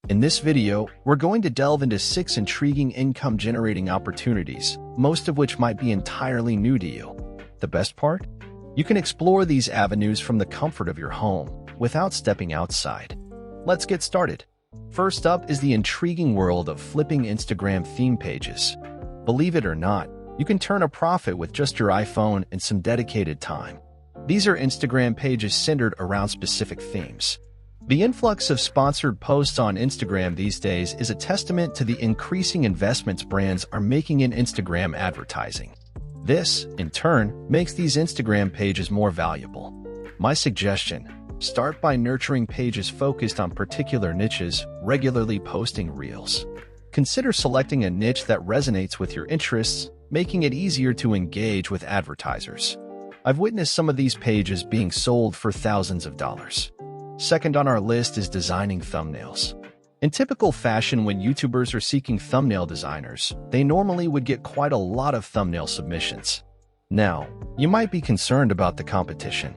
In this video, we're going to delve into 6 intriguing income-generating opportunities, most of which might be entirely new to you. The best part? You can explore these avenues from the comfort of your home, without stepping outside. Let's get started. First up is the intriguing world of flipping Instagram theme pages. Believe it or not, you can turn a profit with just your iPhone and some dedicated time. These are Instagram pages centered around specific themes. The influx of sponsored posts on Instagram these days is a testament to the increasing investments brands are making in Instagram advertising. This, in turn, makes these Instagram pages more valuable. My suggestion: start by nurturing pages focused on particular niches, regularly posting reels. Consider selecting a niche that resonates with your interests, making it easier to engage with advertisers. I've witnessed some of these pages being sold for thousands of dollars. Second on our list is designing thumbnails. In typical fashion, when YouTubers are seeking thumbnail designers, they normally would get quite a lot of thumbnail submissions. Now, you might be concerned about the competition.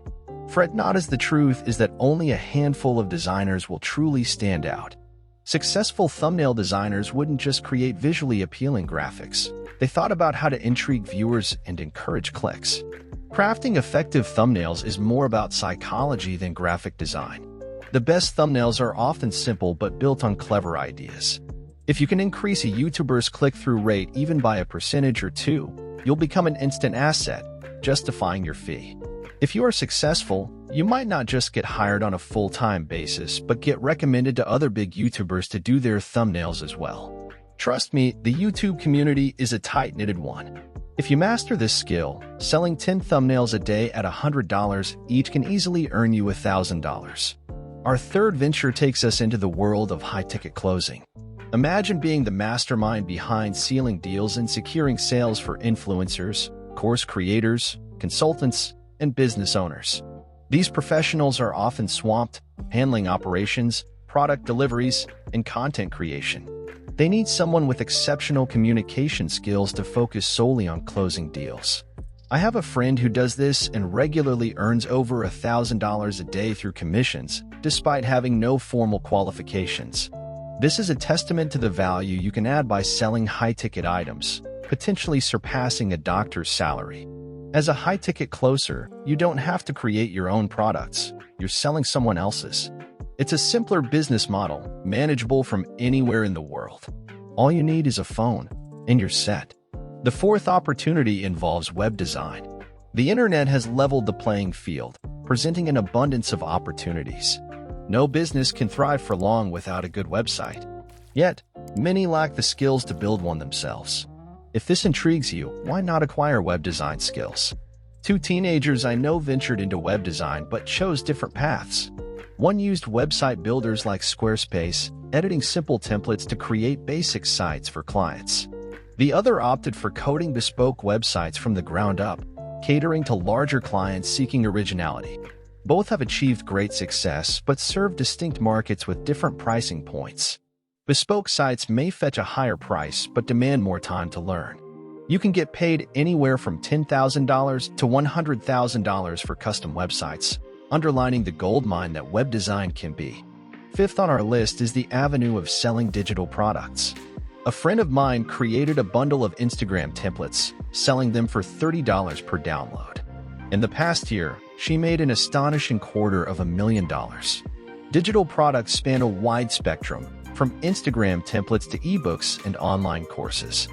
Fret not, as the truth is that only a handful of designers will truly stand out. Successful thumbnail designers wouldn't just create visually appealing graphics. They thought about how to intrigue viewers and encourage clicks. Crafting effective thumbnails is more about psychology than graphic design. The best thumbnails are often simple but built on clever ideas. If you can increase a YouTuber's click-through rate even by a percentage or two, you'll become an instant asset, justifying your fee. If you are successful, you might not just get hired on a full-time basis, but get recommended to other big YouTubers to do their thumbnails as well. Trust me, the YouTube community is a tight-knitted one. If you master this skill, selling 10 thumbnails a day at $100 each can easily earn you $1,000. Our third venture takes us into the world of high-ticket closing. Imagine being the mastermind behind sealing deals and securing sales for influencers, course creators, consultants, and business owners. These professionals are often swamped, handling operations, product deliveries, and content creation. They need someone with exceptional communication skills to focus solely on closing deals. I have a friend who does this and regularly earns over $1,000 a day through commissions, despite having no formal qualifications. This is a testament to the value you can add by selling high-ticket items, potentially surpassing a doctor's salary. As a high-ticket closer, you don't have to create your own products. You're selling someone else's. It's a simpler business model, manageable from anywhere in the world. All you need is a phone, and you're set. The fourth opportunity involves web design. The internet has leveled the playing field, presenting an abundance of opportunities. No business can thrive for long without a good website. Yet, many lack the skills to build one themselves. If this intrigues you, why not acquire web design skills? 2 teenagers I know ventured into web design but chose different paths. One used website builders like Squarespace, editing simple templates to create basic sites for clients. The other opted for coding bespoke websites from the ground up, catering to larger clients seeking originality. Both have achieved great success but serve distinct markets with different pricing points. Bespoke sites may fetch a higher price but demand more time to learn. You can get paid anywhere from $10,000 to $100,000 for custom websites, underlining the goldmine that web design can be. Fifth on our list is the avenue of selling digital products. A friend of mine created a bundle of Instagram templates, selling them for $30 per download. In the past year, she made an astonishing $250,000. Digital products span a wide spectrum, from Instagram templates to ebooks and online courses.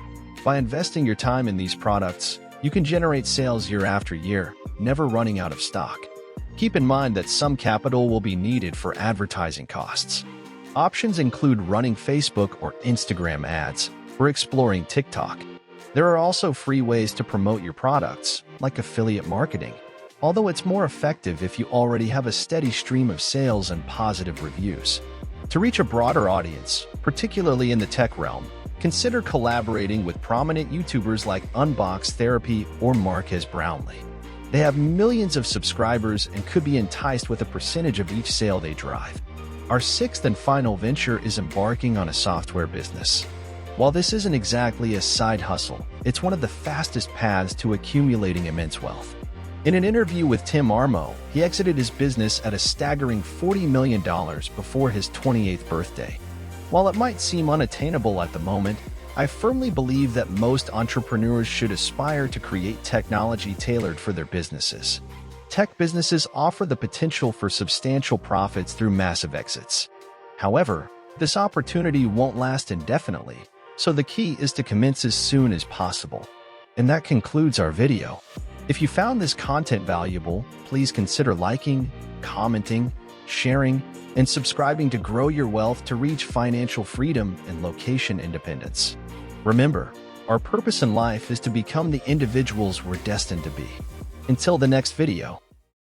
By investing your time in these products, you can generate sales year after year, never running out of stock. Keep in mind that some capital will be needed for advertising costs. Options include running Facebook or Instagram ads, or exploring TikTok. There are also free ways to promote your products, like affiliate marketing, although it's more effective if you already have a steady stream of sales and positive reviews. To reach a broader audience, particularly in the tech realm, consider collaborating with prominent YouTubers like Unbox Therapy or Marques Brownlee. They have millions of subscribers and could be enticed with a percentage of each sale they drive. Our sixth and final venture is embarking on a software business. While this isn't exactly a side hustle, it's one of the fastest paths to accumulating immense wealth. In an interview with Tim Armo, he exited his business at a staggering $40 million before his 28th birthday. While it might seem unattainable at the moment, I firmly believe that most entrepreneurs should aspire to create technology tailored for their businesses. Tech businesses offer the potential for substantial profits through massive exits. However, this opportunity won't last indefinitely, so the key is to commence as soon as possible. And that concludes our video. If you found this content valuable, please consider liking, commenting, sharing, and subscribing to grow your wealth to reach financial freedom and location independence. Remember, our purpose in life is to become the individuals we're destined to be. Until the next video.